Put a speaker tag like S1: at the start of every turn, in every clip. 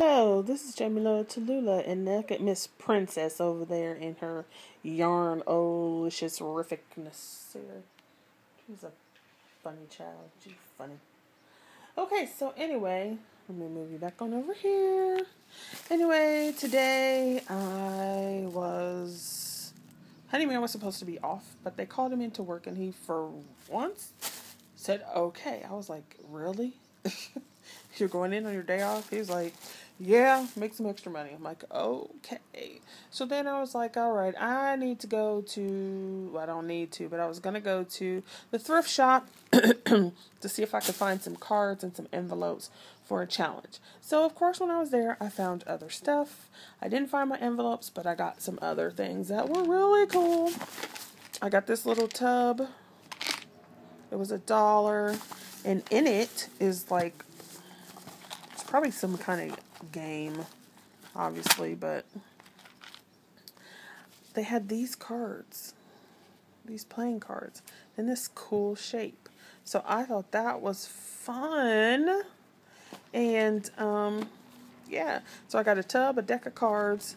S1: Hello, this is Jamila Tallulah, and look at Miss Princess over there in her yarn olicious horrificness. She's a funny child. She's funny. Okay, so anyway, let me move you back on over here. Anyway, today Honeyman was supposed to be off, but they called him into work, and he, for once, said okay. I was like, really? You're going in on your day off? He's like, yeah, make some extra money. I'm like, okay. So then I was like, all right, I need to go to, well, I don't need to, but I was going to go to the thrift shop to see if I could find some cards and some envelopes for a challenge. So, of course, when I was there, I found other stuff. I didn't find my envelopes, but I got some other things that were really cool. I got this little tub. It was $1, and in it is like, it's probably some kind of game, obviously, but they had these cards, these playing cards, in this cool shape. So I thought that was fun, and yeah. So I got a tub, a deck of cards,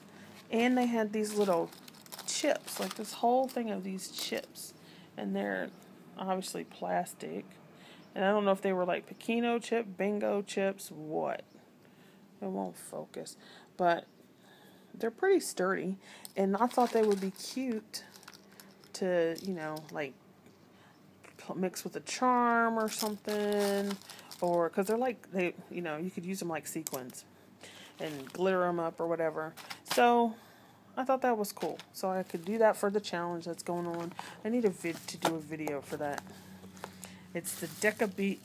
S1: and they had these little chips, like this whole thing of these chips, and they're obviously plastic. And I don't know if they were like Pekino chip, bingo chips, what. It won't focus. But they're pretty sturdy. And I thought they would be cute to, like mix with a charm or something. Or, because they're like, you could use them like sequins and glitter them up or whatever. So I thought that was cool. So I could do that for the challenge that's going on. I need to do a video for that. It's the Decabeat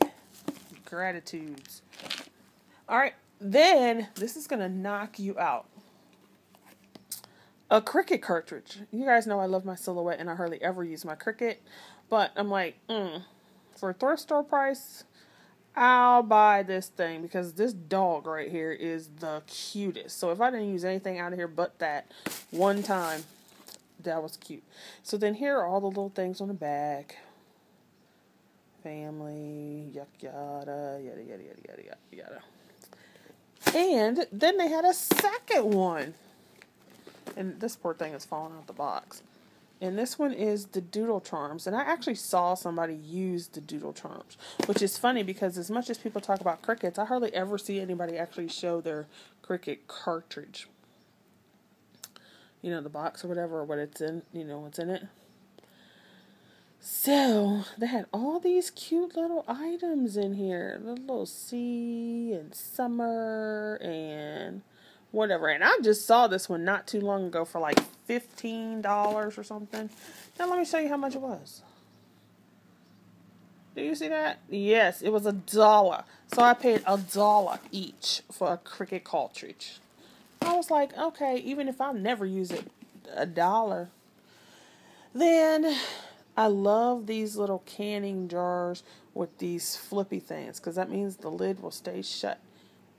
S1: Gratitudes. Alright, then this is going to knock you out. A Cricut cartridge. You guys know I love my Silhouette and I hardly ever use my Cricut. But I'm like, for a thrift store price, I'll buy this thing because this dog right here is the cutest. So if I didn't use anything out of here but that one time, that was cute. So then here are all the little things on the back. Family, yada yada, yada yada yada yada yada. And then they had a second one. And this poor thing is falling out the box. And this one is the Doodle Charms. And I actually saw somebody use the Doodle Charms. Which is funny because as much as people talk about Cricuts, I hardly ever see anybody actually show their Cricut cartridge. The box or whatever, or what it's in, what's in it. So, they had all these cute little items in here. The little sea and summer and whatever. And I just saw this one not too long ago for like $15 or something. Now let me show you how much it was. Do you see that? Yes, it was $1. So I paid $1 each for a Cricut cartridge. I was like, okay, even if I never use it, $1. Then I love these little canning jars with these flippy things because that means the lid will stay shut.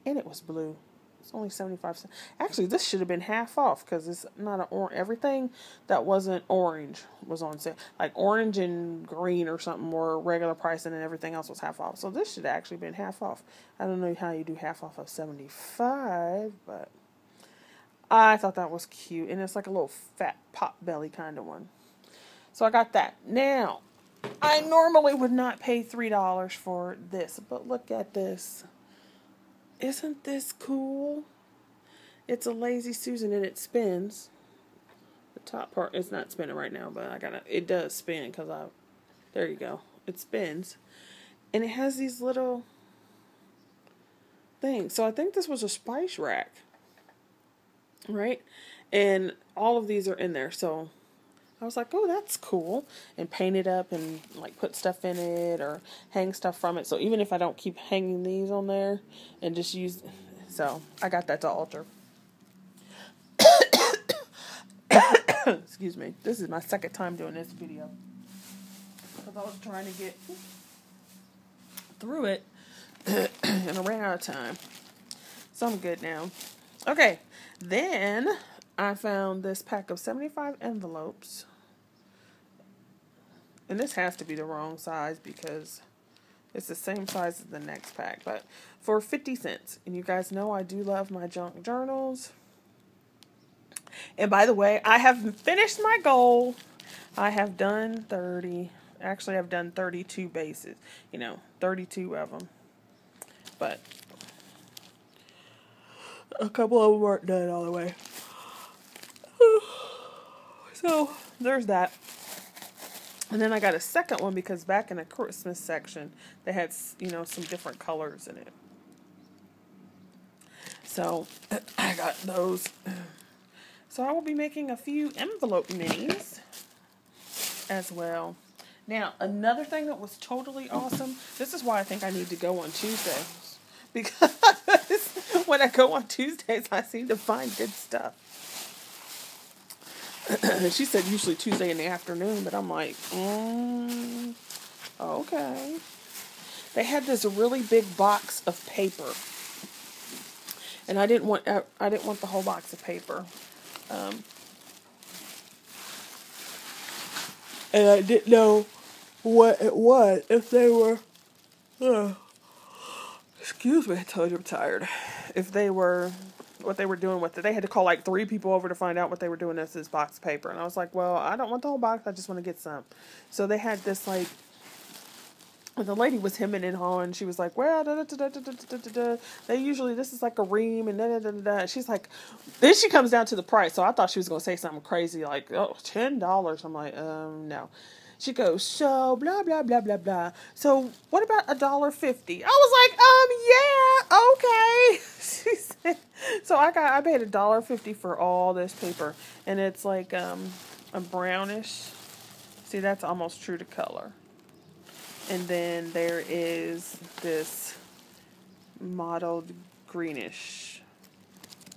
S1: And it was blue. It's only 75 cents. Actually, this should have been half off because it's not an orange. Everything that wasn't orange was on sale. Like orange and green or something were regular price and then everything else was half off. So this should have actually been half off. I don't know how you do half off of 75, but I thought that was cute. And it's like a little fat pot belly kind of one. So I got that. Now, I normally would not pay $3 for this, but look at this. Isn't this cool? It's a Lazy Susan and it spins. The top part is not spinning right now, but it does spin because there you go. It spins. And it has these little things. So I think this was a spice rack. Right? And all of these are in there. So I was like, oh, that's cool. And paint it up and like put stuff in it or hang stuff from it. So even if I don't keep hanging these on there and just use, so I got that to alter. Excuse me. This is my second time doing this video. Because I was trying to get through it and I ran out of time. So I'm good now. Okay. Then I found this pack of 75 envelopes. And this has to be the wrong size because It's the same size as the next pack, but for 50 cents. And you guys know I do love my junk journals. And by the way, I have finished my goal. I have done 30. Actually, I've done 32 bases. 32 of them. But a couple of them weren't done all the way. So, there's that. And then I got a second one because back in the Christmas section, they had, some different colors in it. So, I got those. So, I will be making a few envelope minis as well. Now, another thing that was totally awesome, this is why I think I need to go on Tuesdays. Because when I go on Tuesdays, I seem to find good stuff. She said usually Tuesday in the afternoon, but I'm like, okay. They had this really big box of paper, and I didn't want the whole box of paper, and I didn't know what it was. If they were, excuse me, I told you I'm tired. If they were. What they were doing with it. They had to call like 3 people over to find out what they were doing with this box of paper. And I was like, well, I don't want the whole box. I just want to get some. So they had this like, the lady was hemming and hawing. She was like, well, they usually, this is like a ream and da-da-da-da-da. She's like, then she comes down to the price. So I thought she was going to say something crazy like, oh, $10. I'm like, no. She goes, so blah, blah, blah, blah, blah. So what about $1.50? I was like, yeah, okay. She said, so I paid $1.50 for all this paper. And it's like, a brownish. See, that's almost true to color. And then there is this mottled greenish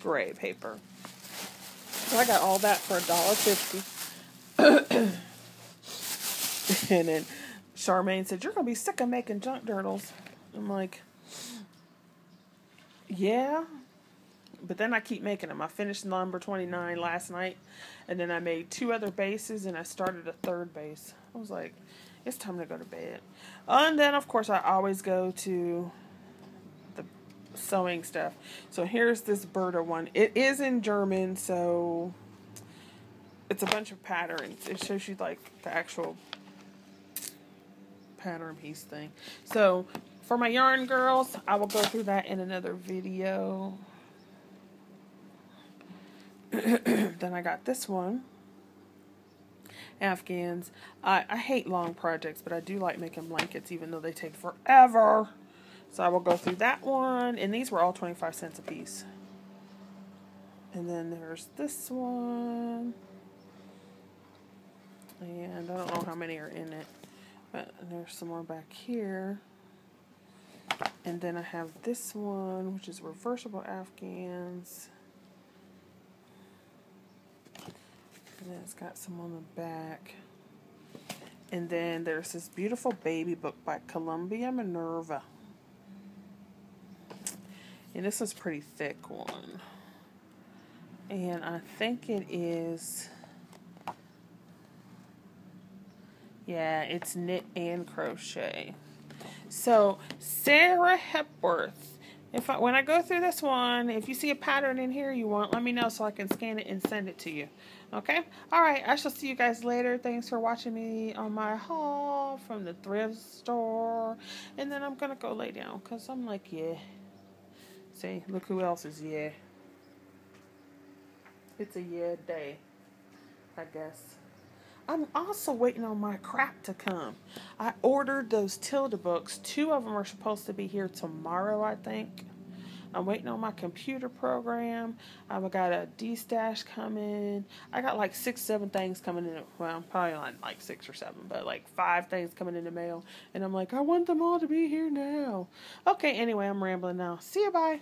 S1: gray paper. So I got all that for $1.50. And then Charmaine said, you're going to be sick of making junk journals. I'm like, yeah. But then I keep making them. I finished number 29 last night. And then I made 2 other bases. And I started a 3rd base. I was like, it's time to go to bed. And then, of course, I always go to the sewing stuff. So here's this Berta one. It is in German, so it's a bunch of patterns. It shows you, like, the actual pattern piece thing. So for my yarn girls, I will go through that in another video. Then I got this one, Afghans. I hate long projects, but I do like making blankets even though they take forever. So I will go through that one, and these were all 25 cents a piece. And then there's this one, and I don't know how many are in it. But there's some more back here. And then I have this one, which is reversible Afghans. And then it's got some on the back. And then there's this beautiful baby book by Columbia Minerva. And this is a pretty thick one. And I think it is... yeah, it's knit and crochet. So, Sarah Hepworth. When I go through this one, if you see a pattern in here you want, let me know so I can scan it and send it to you. Okay? Alright, I shall see you guys later. Thanks for watching me on my haul from the thrift store. And then I'm going to go lay down because I'm like, yeah. See, look who else is yeah. It's a yeah day, I guess. I'm also waiting on my crap to come. I ordered those Tilda books. 2 of them are supposed to be here tomorrow, I think. I'm waiting on my computer program. I've got a D-stash coming. I got like 6, 7 things coming in. Well, probably not like 6 or 7, but like 5 things coming in the mail. And I'm like, I want them all to be here now. Okay, anyway, I'm rambling now. See you, bye.